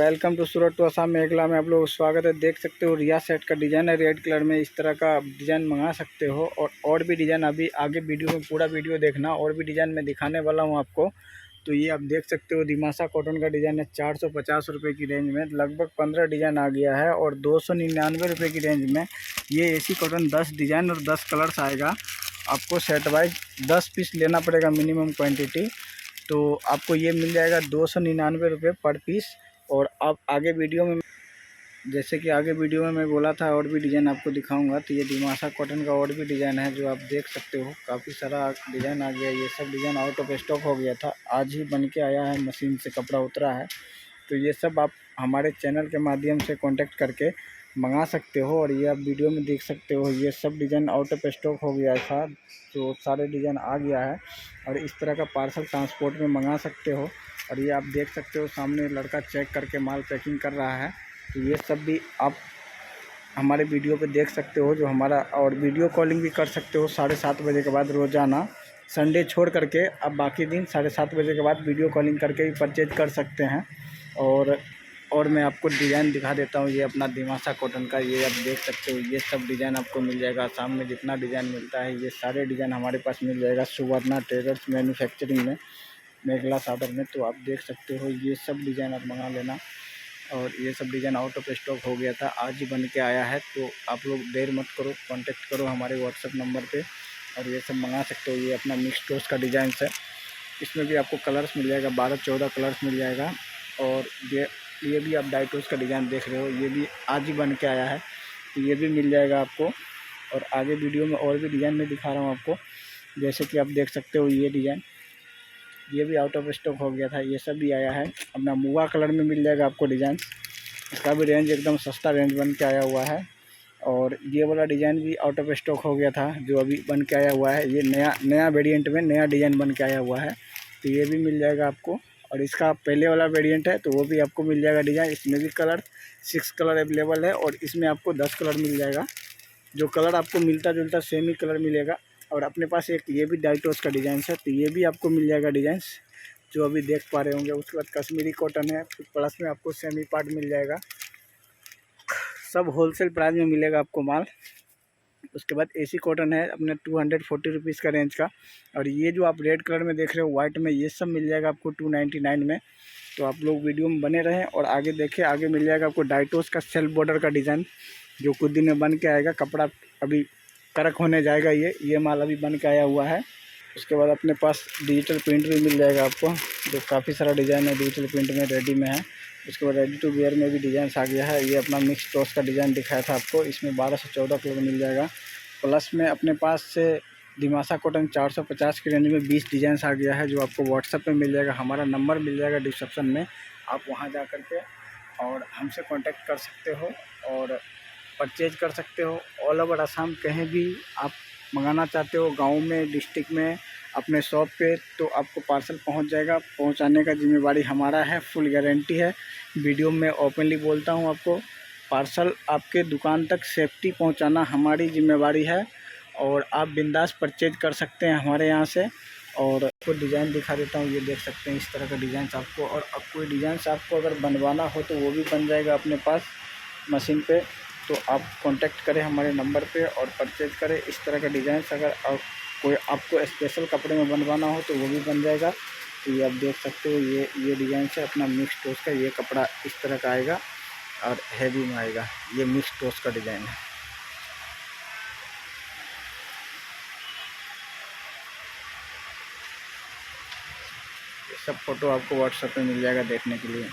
Welcome to Surat to Assam मेघला में आप लोग स्वागत है। देख सकते हो रिया सेट का डिज़ाइन है रेड कलर में। इस तरह का डिज़ाइन मंगा सकते हो और भी डिज़ाइन अभी आगे वीडियो में पूरा वीडियो देखना, और भी डिज़ाइन मैं दिखाने वाला हूं आपको। तो ये आप देख सकते हो दिमासा कॉटन का डिज़ाइन है 450 रुपये की रेंज में। लगभग 15 डिज़ाइन आ गया है और 299 रुपये की रेंज में ये एसी कॉटन 10 डिज़ाइन और 10 कलर्स आएगा। आपको सेट वाइज 10 पीस लेना पड़ेगा मिनिमम क्वान्टिटी। तो आपको ये मिल जाएगा 299 रुपये पर पीस। और अब आगे वीडियो में, जैसे कि आगे वीडियो में मैं बोला था, और भी डिज़ाइन आपको दिखाऊंगा। तो ये दिमासा कॉटन का और भी डिज़ाइन है जो आप देख सकते हो। काफ़ी सारा डिज़ाइन आ गया। ये सब डिज़ाइन आउट ऑफ स्टॉक हो गया था, आज ही बन के आया है, मशीन से कपड़ा उतरा है। तो ये सब आप हमारे चैनल के माध्यम से कांटेक्ट करके मंगा सकते हो। और ये आप वीडियो में देख सकते हो, ये सब डिज़ाइन आउट ऑफ स्टॉक हो गया था, तो सारे डिज़ाइन आ गया है। और इस तरह का पार्सल ट्रांसपोर्ट में मंगा सकते हो। और ये आप देख सकते हो सामने लड़का चेक करके माल पैकिंग कर रहा है। तो ये सब भी आप हमारे वीडियो पे देख सकते हो जो हमारा, और वीडियो कॉलिंग भी कर सकते हो 7:30 बजे के बाद रोज़ाना, संडे छोड़ करके। अब बाकी दिन 7:30 बजे के बाद वीडियो कॉलिंग करके भी परचेज कर सकते हैं। और मैं आपको डिज़ाइन दिखा देता हूँ। ये अपना दिमासा कॉटन का, ये आप देख सकते हो, ये सब डिज़ाइन आपको मिल जाएगा। आसाम में जितना डिज़ाइन मिलता है ये सारे डिज़ाइन हमारे पास मिल जाएगा सुवर्णा ट्रेडर्स मैन्युफैक्चरिंग में, मेघला सागर में। तो आप देख सकते हो ये सब डिज़ाइन आप मंगा लेना। और ये सब डिज़ाइन आउट ऑफ स्टॉक हो गया था, आज ही बन के आया है। तो आप लोग देर मत करो, कांटेक्ट करो हमारे व्हाट्सएप नंबर पे और ये सब मंगा सकते हो। ये अपना मिक्स टोस्ट का डिज़ाइन है, इसमें भी आपको कलर्स मिल जाएगा, 12-14 कलर्स मिल जाएगा। और ये भी आप डाइटोस का डिज़ाइन देख रहे हो, ये भी आज ही बन के आया है, तो ये भी मिल जाएगा आपको। और आगे वीडियो में और भी डिज़ाइन में दिखा रहा हूँ आपको। जैसे कि आप देख सकते हो ये डिज़ाइन, ये भी आउट ऑफ स्टॉक हो गया था, ये सब भी आया है। अपना मुआ कलर में मिल जाएगा आपको डिज़ाइन। इसका भी रेंज एकदम सस्ता रेंज बन के आया हुआ है। और ये वाला डिज़ाइन भी आउट ऑफ स्टॉक हो गया था जो अभी बन के आया हुआ है। ये नया वेरिएंट में नया डिज़ाइन बन के आया हुआ है, तो ये भी मिल जाएगा आपको। और इसका पहले वाला वेरिएंट है तो वो भी आपको मिल जाएगा डिज़ाइन। इसमें भी कलर 6 कलर अवेलेबल है और इसमें आपको 10 कलर मिल जाएगा। जो कलर आपको मिलता जुलता सेम ही कलर मिलेगा। और अपने पास एक ये भी डाइटोस का डिज़ाइन है, तो ये भी आपको मिल जाएगा डिज़ाइंस जो अभी देख पा रहे होंगे। उसके बाद कश्मीरी कॉटन है, प्लस में आपको सेमी पार्ट मिल जाएगा। सब होलसेल प्राइस में मिलेगा आपको माल। उसके बाद एसी कॉटन है अपने 240 रुपीज़ का रेंज का। और ये जो आप रेड कलर में देख रहे हो वाइट में, ये सब मिल जाएगा आपको 299 में। तो आप लोग वीडियो में बने रहें और आगे देखें। आगे मिल जाएगा आपको डाइटोस का सेल्फ बॉर्डर का डिज़ाइन जो कुछ दिन में बन के आएगा। कपड़ा अभी करक होने जाएगा, ये माल अभी बन के आया हुआ है। उसके बाद अपने पास डिजिटल प्रिंट भी मिल जाएगा आपको, जो काफ़ी सारा डिज़ाइन है डिजिटल प्रिंट में, रेडी में है। उसके बाद रेडी टू वेयर में भी डिज़ाइन आ गया है। ये अपना मिक्स टॉस का डिज़ाइन दिखाया था आपको, इसमें 12 से 14 कलर मिल जाएगा। प्लस में अपने पास से दिमासा कॉटन 450 की रेंज में 20 डिज़ाइन आ गया है, जो आपको व्हाट्सएप पे मिल जाएगा। हमारा नंबर मिल जाएगा डिस्क्रिप्शन में, आप वहाँ जा कर के और हमसे कांटेक्ट कर सकते हो और परचेज कर सकते हो। ऑल ओवर असम कहीं भी आप मंगाना चाहते हो, गांव में, डिस्ट्रिक्ट में, अपने शॉप पे, तो आपको पार्सल पहुंच जाएगा। पहुंचाने का जिम्मेवारी हमारा है, फुल गारंटी है। वीडियो में ओपनली बोलता हूं आपको, पार्सल आपके दुकान तक सेफ्टी पहुंचाना हमारी जिम्मेवारी है। और आप बिंदास परचेज कर सकते हैं हमारे यहाँ से। और आपको डिज़ाइन दिखा देता हूँ, ये देख सकते हैं इस तरह का डिज़ाइन आपको। और अब कोई डिज़ाइन आपको अगर बनवाना हो तो वो भी बन जाएगा अपने पास मशीन पे। तो आप कांटेक्ट करें हमारे नंबर पे और परचेज करें इस तरह का डिज़ाइन। अगर कोई आपको स्पेशल कपड़े में बनवाना हो तो वो भी बन जाएगा। तो ये आप देख सकते हो, ये डिज़ाइन है अपना मिक्स टोस का। ये कपड़ा इस तरह का आएगा और हैवी में आएगा। ये मिक्स टोस का डिज़ाइन है। ये सब फ़ोटो आपको व्हाट्सएप पे मिल जाएगा देखने के लिए।